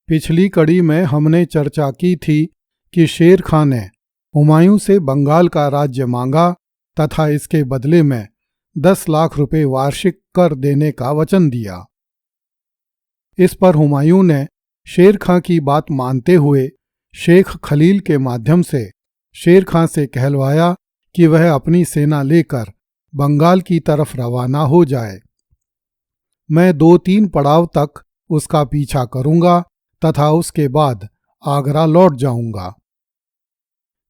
पिछली कड़ी में हमने चर्चा की थी कि शेर खां ने हुमायूं से बंगाल का राज्य मांगा तथा इसके बदले में 10 लाख रुपए वार्षिक कर देने का वचन दिया। इस पर हुमायूं ने शेर खां की बात मानते हुए शेख खलील के माध्यम से शेर खां से कहलवाया कि वह अपनी सेना लेकर बंगाल की तरफ रवाना हो जाए। मैं 2-3 पड़ाव तक उसका पीछा करूंगा तथा उसके बाद आगरा लौट जाऊंगा।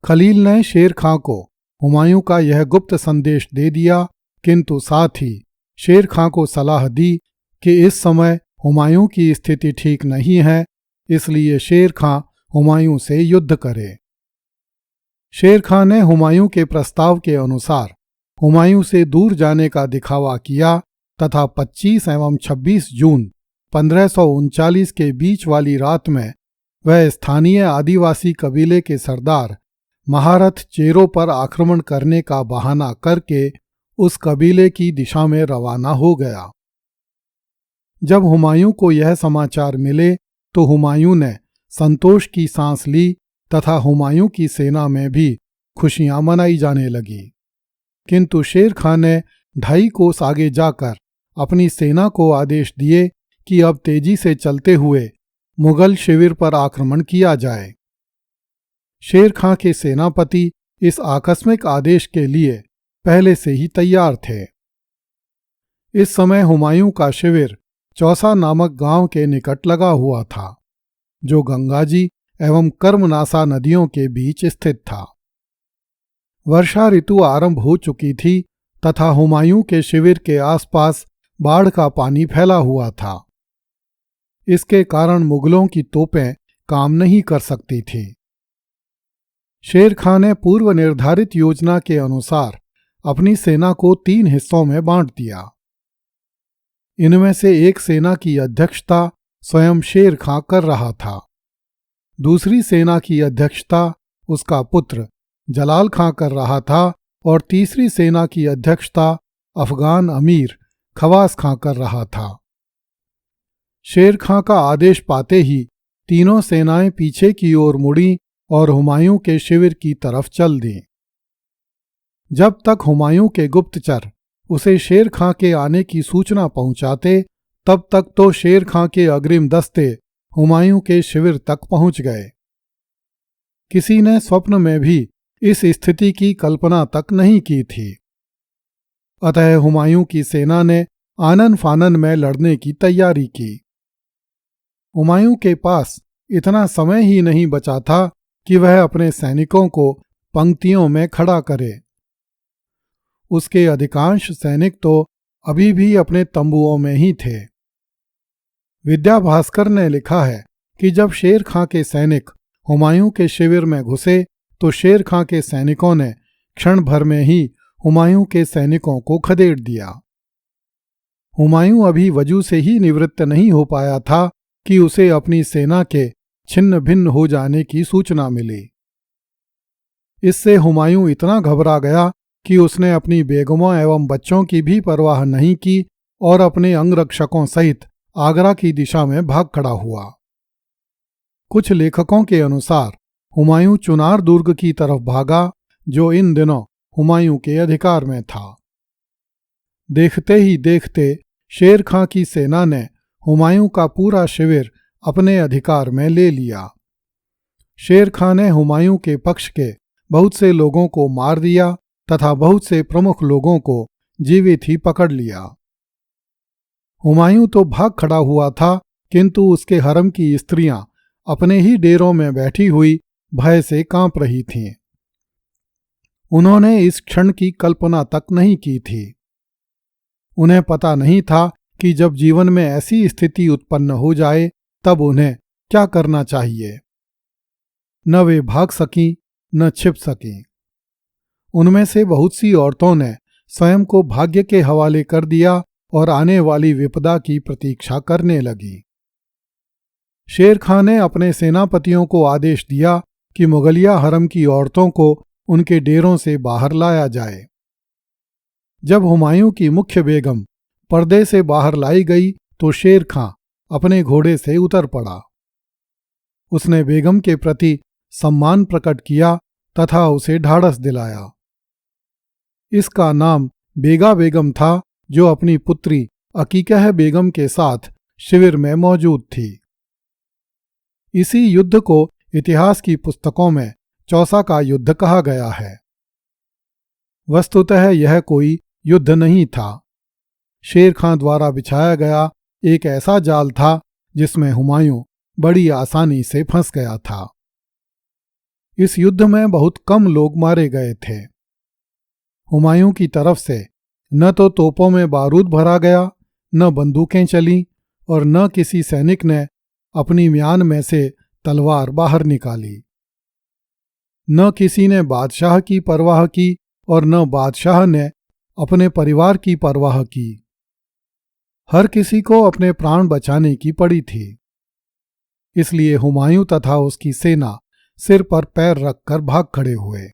खलील ने शेर खां को हुमायूं का यह गुप्त संदेश दे दिया, किंतु साथ ही शेर खां को सलाह दी कि इस समय हुमायूं की स्थिति ठीक नहीं है, इसलिए शेर खां हुमायूं से युद्ध करे। शेर खां ने हुमायूं के प्रस्ताव के अनुसार हुमायूं से दूर जाने का दिखावा किया तथा 25 एवं 26 जून 1539 के बीच वाली रात में वह स्थानीय आदिवासी कबीले के सरदार महारथ चेरो पर आक्रमण करने का बहाना करके उस कबीले की दिशा में रवाना हो गया। जब हुमायूं को यह समाचार मिले तो हुमायूं ने संतोष की सांस ली तथा हुमायूं की सेना में भी खुशियां मनाई जाने लगी। किंतु शेर खां ने 2.5 कोस आगे जाकर अपनी सेना को आदेश दिए कि अब तेजी से चलते हुए मुगल शिविर पर आक्रमण किया जाए। शेर खां के सेनापति इस आकस्मिक आदेश के लिए पहले से ही तैयार थे। इस समय हुमायूं का शिविर चौसा नामक गांव के निकट लगा हुआ था, जो गंगाजी एवं कर्मनासा नदियों के बीच स्थित था। वर्षा ऋतु आरंभ हो चुकी थी तथा हुमायूं के शिविर के आसपास बाढ़ का पानी फैला हुआ था। इसके कारण मुगलों की तोपें काम नहीं कर सकती थी। शेर खां ने पूर्व निर्धारित योजना के अनुसार अपनी सेना को 3 हिस्सों में बांट दिया। इनमें से एक सेना की अध्यक्षता स्वयं शेर खां कर रहा था। दूसरी सेना की अध्यक्षता उसका पुत्र जलाल खां कर रहा था और तीसरी सेना की अध्यक्षता अफगान अमीर खवास खां कर रहा था। शेर खां का आदेश पाते ही तीनों सेनाएं पीछे की ओर मुड़ी और हुमायूं के शिविर की तरफ चल दी। जब तक हुमायूं के गुप्तचर उसे शेर खां के आने की सूचना पहुंचाते, तब तक तो शेर खां के अग्रिम दस्ते हुमायूं के शिविर तक पहुंच गए। किसी ने स्वप्न में भी इस स्थिति की कल्पना तक नहीं की थी। अतः हुमायूं की सेना ने आनन फानन में लड़ने की तैयारी की। हुमायूं के पास इतना समय ही नहीं बचा था कि वह अपने सैनिकों को पंक्तियों में खड़ा करे। उसके अधिकांश सैनिक तो अभी भी अपने तंबुओं में ही थे। विद्या भास्कर ने लिखा है कि जब शेर खां के सैनिक हुमायूं के शिविर में घुसे तो शेर खां के सैनिकों ने क्षण भर में ही हुमायूं के सैनिकों को खदेड़ दिया। हुमायूं अभी वजू से ही निवृत्त नहीं हो पाया था कि उसे अपनी सेना के छिन्न भिन्न हो जाने की सूचना मिली। इससे हुमायूं इतना घबरा गया कि उसने अपनी बेगमों एवं बच्चों की भी परवाह नहीं की और अपने अंगरक्षकों सहित आगरा की दिशा में भाग खड़ा हुआ। कुछ लेखकों के अनुसार हुमायूं चुनार दुर्ग की तरफ भागा, जो इन दिनों हुमायूं के अधिकार में था। देखते ही देखते शेर खां की सेना ने हुमायूं का पूरा शिविर अपने अधिकार में ले लिया। शेर खां ने हुमायूं के पक्ष के बहुत से लोगों को मार दिया तथा बहुत से प्रमुख लोगों को जीवित ही पकड़ लिया। हुमायूं तो भाग खड़ा हुआ था, किंतु उसके हरम की स्त्रियां अपने ही डेरों में बैठी हुई भय से कांप रही थीं। उन्होंने इस क्षण की कल्पना तक नहीं की थी। उन्हें पता नहीं था कि जब जीवन में ऐसी स्थिति उत्पन्न हो जाए तब उन्हें क्या करना चाहिए। न वे भाग सकीं न छिप सकीं। उनमें से बहुत सी औरतों ने स्वयं को भाग्य के हवाले कर दिया और आने वाली विपदा की प्रतीक्षा करने लगी। शेर खां ने अपने सेनापतियों को आदेश दिया कि मुगलिया हरम की औरतों को उनके डेरों से बाहर लाया जाए। जब हुमायूं की मुख्य बेगम पर्दे से बाहर लाई गई तो शेर खां अपने घोड़े से उतर पड़ा। उसने बेगम के प्रति सम्मान प्रकट किया तथा उसे ढाढ़स दिलाया। इसका नाम बेगा बेगम था, जो अपनी पुत्री अकीकह बेगम के साथ शिविर में मौजूद थी। इसी युद्ध को इतिहास की पुस्तकों में चौसा का युद्ध कहा गया है। वस्तुतः यह कोई युद्ध नहीं था, शेर खां द्वारा बिछाया गया एक ऐसा जाल था जिसमें हुमायूं बड़ी आसानी से फंस गया था। इस युद्ध में बहुत कम लोग मारे गए थे। हुमायूं की तरफ से न तो तोपों में बारूद भरा गया, न बंदूकें चलीं और न किसी सैनिक ने अपनी म्यान में से तलवार बाहर निकाली। न किसी ने बादशाह की परवाह की और न बादशाह ने अपने परिवार की परवाह की। हर किसी को अपने प्राण बचाने की पड़ी थी। इसलिए हुमायूं तथा उसकी सेना सिर पर पैर रखकर भाग खड़े हुए।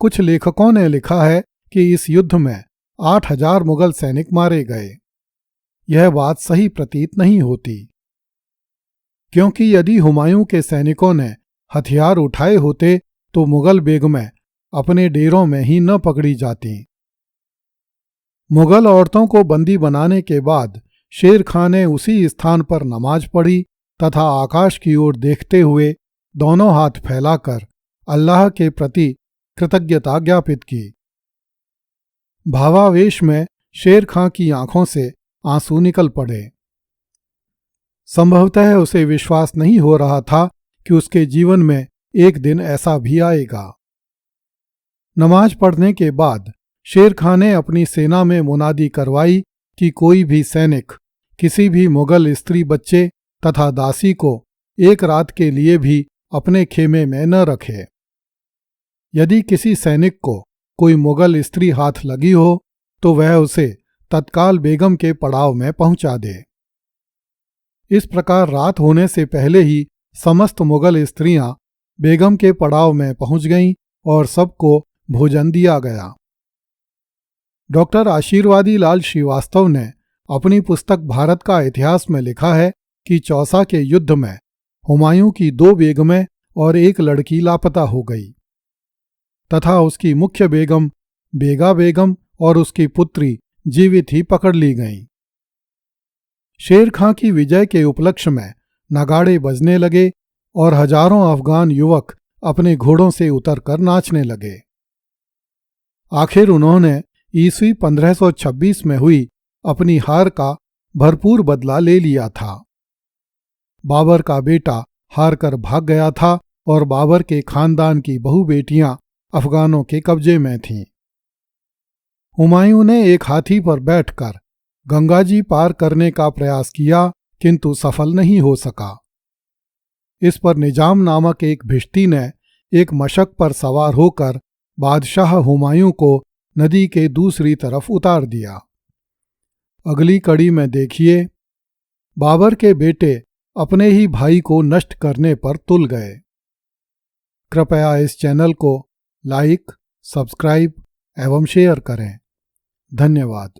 कुछ लेखकों ने लिखा है कि इस युद्ध में 8,000 मुगल सैनिक मारे गए। यह बात सही प्रतीत नहीं होती, क्योंकि यदि हुमायूं के सैनिकों ने हथियार उठाए होते तो मुगल बेगमें अपने डेरों में ही न पकड़ी जाती। मुगल औरतों को बंदी बनाने के बाद शेर खां ने उसी स्थान पर नमाज पढ़ी तथा आकाश की ओर देखते हुए दोनों हाथ फैलाकर अल्लाह के प्रति कृतज्ञता ज्ञापित की। भावावेश में शेर खां की आंखों से आंसू निकल पड़े। संभवतः उसे विश्वास नहीं हो रहा था कि उसके जीवन में एक दिन ऐसा भी आएगा। नमाज पढ़ने के बाद शेर खां ने अपनी सेना में मुनादी करवाई कि कोई भी सैनिक किसी भी मुगल स्त्री बच्चे तथा दासी को एक रात के लिए भी अपने खेमे में न रखे। यदि किसी सैनिक को कोई मुगल स्त्री हाथ लगी हो तो वह उसे तत्काल बेगम के पड़ाव में पहुंचा दे। इस प्रकार रात होने से पहले ही समस्त मुगल स्त्रियां बेगम के पड़ाव में पहुंच गईं और सबको भोजन दिया गया। डॉक्टर आशीर्वादी लाल श्रीवास्तव ने अपनी पुस्तक भारत का इतिहास में लिखा है कि चौसा के युद्ध में हुमायूं की 2 बेगमें और एक लड़की लापता हो गई तथा उसकी मुख्य बेगम बेगा बेगम और उसकी पुत्री जीवित ही पकड़ ली गईं। शेर खां की विजय के उपलक्ष्य में नगाड़े बजने लगे और हजारों अफगान युवक अपने घोड़ों से उतरकर नाचने लगे। आखिर उन्होंने ईस्वी 1526 में हुई अपनी हार का भरपूर बदला ले लिया था। बाबर का बेटा हार कर भाग गया था और बाबर के खानदान की बहु बेटियां अफगानों के कब्जे में थीं। हुमायूं ने एक हाथी पर बैठकर गंगाजी पार करने का प्रयास किया, किंतु सफल नहीं हो सका। इस पर निजाम नामक एक भिश्ती ने एक मशक पर सवार होकर बादशाह हुमायूं को नदी के दूसरी तरफ उतार दिया। अगली कड़ी में देखिए, बाबर के बेटे अपने ही भाई को नष्ट करने पर तुल गए। कृपया इस चैनल को लाइक, सब्सक्राइब एवं शेयर करें। धन्यवाद।